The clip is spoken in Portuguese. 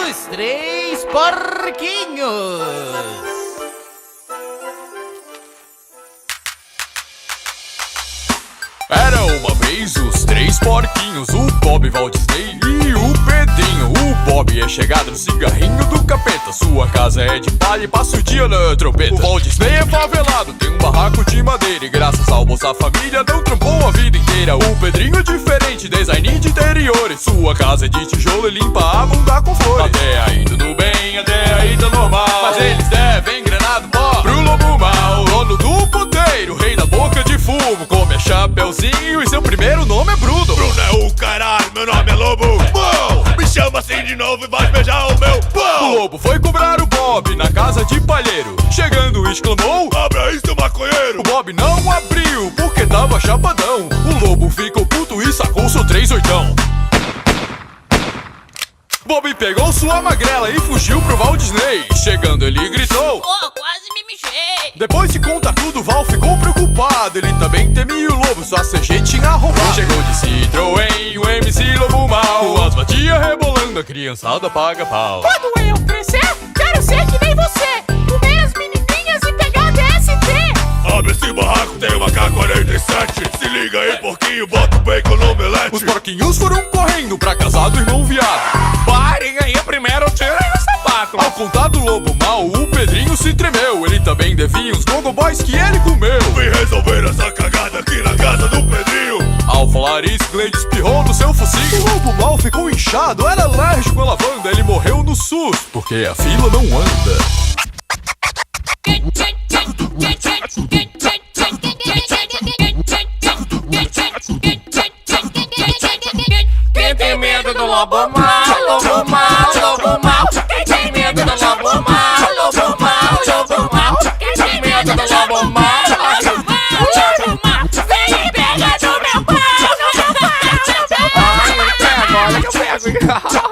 Os Três Porquinhos. Era uma vez os três porquinhos, o Bob, Walt Disney e o Pedrinho. O Bob é chegado no cigarrinho do capeta, sua casa é de palha e passa o dia na trompeta. O Walt Disney é favelado, tem um barraco de madeira e graças ao Bolsa Família não trampou a vida inteira. O Pedrinho é diferente, design de interiores, sua casa é de tijolo e limpa a bunda com flores. Até aí tudo bem, até aí tá normal, mas eles devem engrenado pó pro lobo mau. Dono do puteiro, rei da boca de fumo, come chapeuzinho e seu primeiro nome é Bruno. Bruno é o caralho, meu nome é Lobo Mau. Me chama assim de novo e vai beijar o meu pau. O lobo foi cobrar o Bob na casa de palheiro, chegando exclamou: abra aí, seu maconheiro. O Bob não abriu porque tava chapadão. O lobo ficou puto e sacou seu 38ão. Bob pegou sua magrela e fugiu pro Walt Disney. Chegando ele gritou: oh, quase me mijei. Depois de contar tudo, Val ficou preocupado. Ele também temia o lobo, sua CG tinha roubado. Chegou de Citroën, o MC Lobo Mau, as batia rebolando, a criançada paga pau. Quando eu crescer, quero ser que nem você, comer as menininhas e pegar DST. Abre esse barraco, tem uma K-47. Se liga aí, porquinho, bota o bacon no omelete. Os porquinhos foram correndo pra casa do irmão viado. Parem aí, primeiro tirem o sapato. Ao contar do Lobo Mau, o Pedrinho se tremeu. Ele também devia uns Gogo Boys que ele comeu. Vim resolver essa cagada aqui na casa do Pedrinho. Ao falar isso, Gleide espirrou no seu focinho. O Lobo Mau ficou inchado, era alérgico à lavanda. Ele morreu no SUS, porque a fila não anda. Quem tem medo do lobo mau, lobo mau, lobo mau? Quem tem medo do lobo mau, lobo mau, lobo mau? Quem tem medo do lobo mau, lobo mau, lobo mau? Vem e pega do meu pau, no meu pau, no meu pau. Ai, olha que eu pego.